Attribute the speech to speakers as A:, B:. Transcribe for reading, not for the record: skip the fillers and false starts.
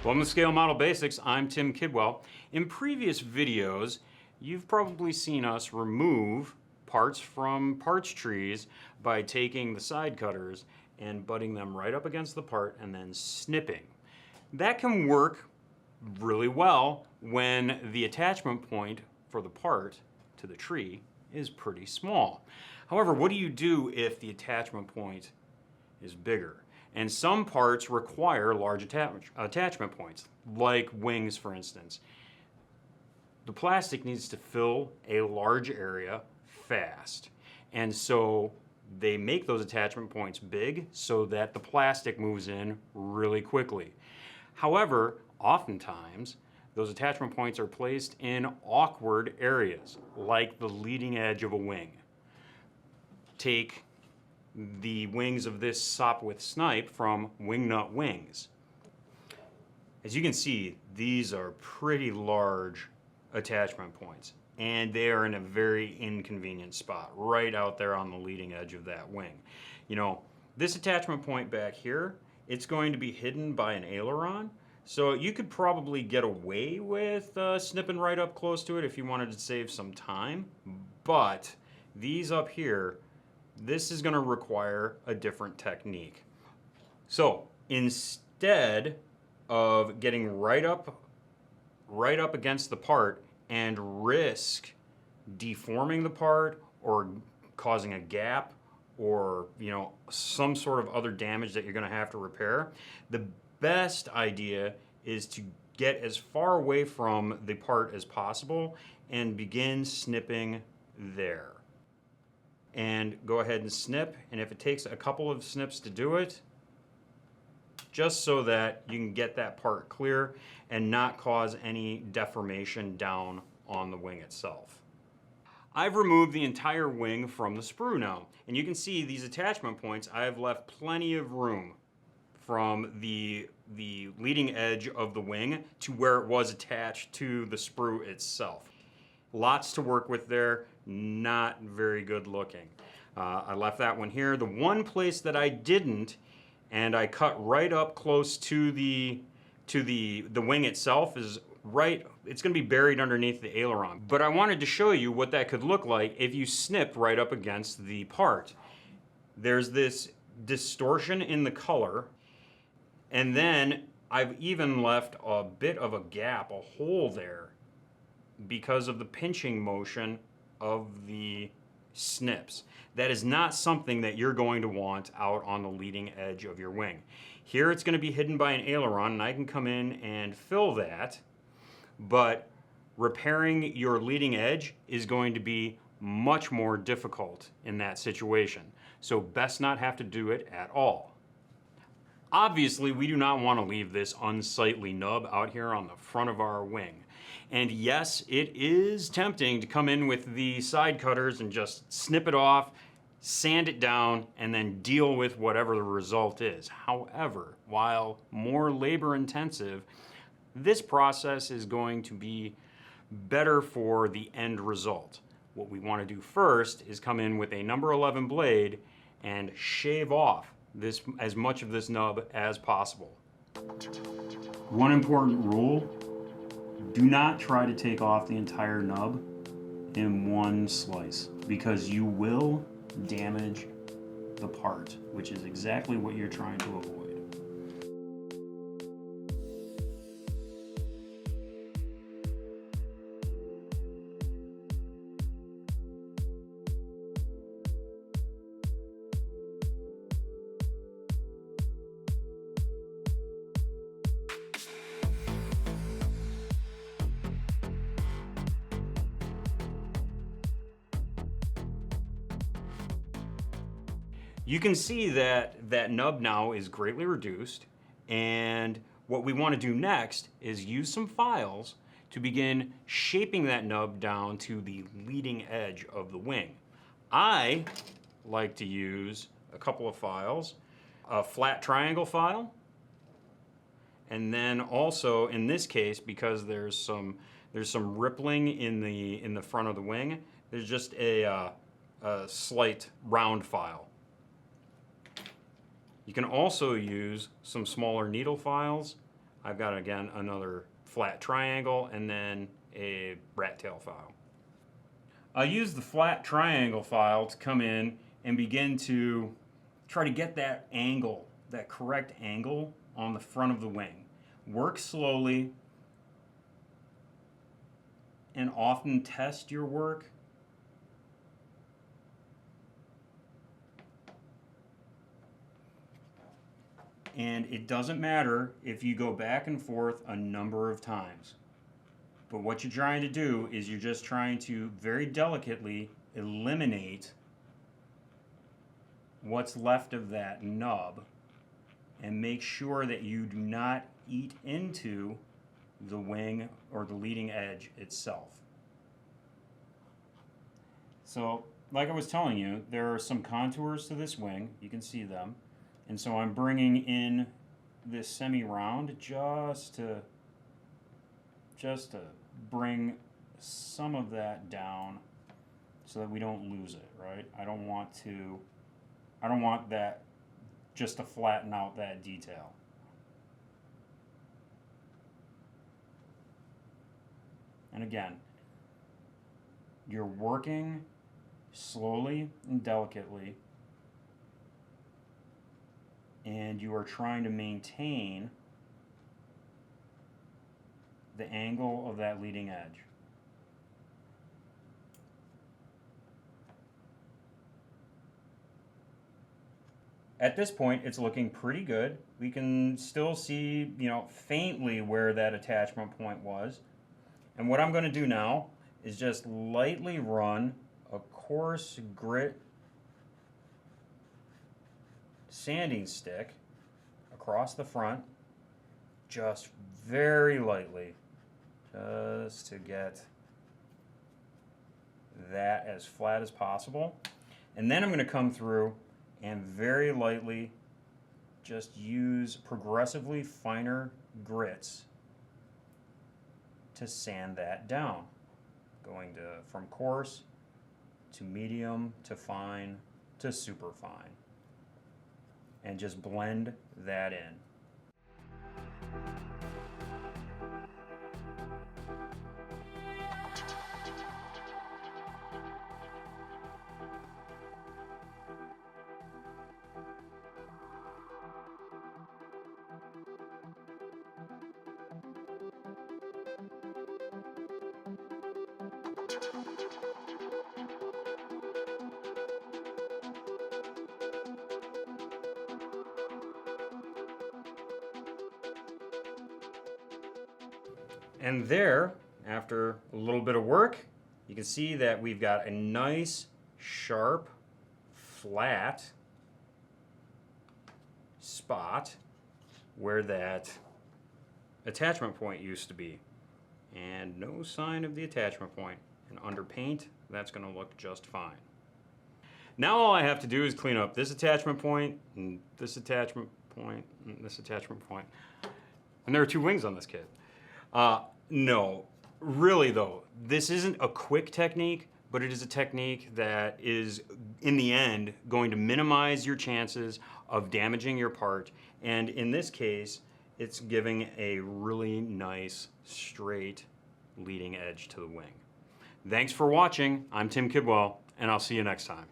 A: Welcome to Scale Model Basics. I'm Tim Kidwell. In previous videos, you've probably seen us remove parts from parts trees by taking the side cutters and butting them right up against the part and then snipping. That can work really well when the attachment point for the part to the tree is pretty small. However, what do you do if the attachment point is bigger? And some parts require large attachment points, like wings, for instance. The plastic needs to fill a large area fast. And so they make those attachment points big so that the plastic moves in really quickly. However, oftentimes, those attachment points are placed in awkward areas, like the leading edge of a wing. Take the wings of this Sopwith snipe from Wingnut Wings. As you can see, these are pretty large attachment points, and they are in a very inconvenient spot, right out there on the leading edge of that wing. You know, this attachment point back here, it's going to be hidden by an aileron, so you could probably get away with snipping right up close to it if you wanted to save some time, but these up here, this is going to require a different technique. So instead of getting right up against the part and risk deforming the part or causing a gap or some sort of other damage that you're going to have to repair, the best idea is to get as far away from the part as possible and begin snipping there. And go ahead and snip, and if it takes a couple of snips to do it, just so that you can get that part clear and not cause any deformation down on the wing itself. I've removed the entire wing from the sprue now, and you can see these attachment points. I have left plenty of room from the leading edge of the wing to where it was attached to the sprue itself. Lots to work with there, not very good looking. I left that one here. The one place that I didn't, and I cut right up close to the wing itself, is right, it's gonna be buried underneath the aileron. But I wanted to show you what that could look like if you snipped right up against the part. There's this distortion in the color, and then I've even left a bit of a gap, a hole there, because of the pinching motion of the snips. That is not something that you're going to want out on the leading edge of your wing. Here it's going to be hidden by an aileron, and I can come in and fill that, but repairing your leading edge is going to be much more difficult in that situation. So best not have to do it at all. Obviously, we do not want to leave this unsightly nub out here on the front of our wing. And yes, it is tempting to come in with the side cutters and just snip it off, sand it down, and then deal with whatever the result is. However, while more labor intensive, this process is going to be better for the end result. What we want to do first is come in with a number 11 blade and shave off as much of this nub as possible. One important rule: do not try to take off the entire nub in one slice, because you will damage the part, which is exactly what you're trying to avoid. You can see that that nub now is greatly reduced, and what we want to do next is use some files to begin shaping that nub down to the leading edge of the wing. I like to use a couple of files, a flat triangle file, and then also in this case, because there's some rippling in the front of the wing, there's just a slight round file. You can also use some smaller needle files I've got, again, another flat triangle and then a rat tail file. I'll use the flat triangle file to come in and begin to try to get that angle, that correct angle on the front of the wing. Work slowly and often test your work. And it doesn't matter if you go back and forth a number of times. But what you're trying to do is you're just trying to very delicately eliminate what's left of that nub and make sure that you do not eat into the wing or the leading edge itself. So, like I was telling you, there are some contours to this wing. You can see them. And so I'm bringing in this semi-round just to bring some of that down so that we don't lose it, right? I don't want that just to flatten out that detail. And again, you're working slowly and delicately, and you are trying to maintain the angle of that leading edge. At this point, it's looking pretty good. We can still see, faintly where that attachment point was. And what I'm going to do now is just lightly run a coarse grit sanding stick across the front, just very lightly, just to get that as flat as possible. And then I'm going to come through and very lightly just use progressively finer grits to sand that down, going from coarse to medium to fine to super fine, and just blend that in. And there, after a little bit of work, you can see that we've got a nice, sharp, flat spot where that attachment point used to be. And no sign of the attachment point. And under paint, that's going to look just fine. Now all I have to do is clean up this attachment point, and this attachment point, and this attachment point. And there are two wings on this kit. No, really though, this isn't a quick technique, but it is a technique that is, in the end, going to minimize your chances of damaging your part. And in this case, it's giving a really nice, straight leading edge to the wing. Thanks for watching. I'm Tim Kidwell, and I'll see you next time.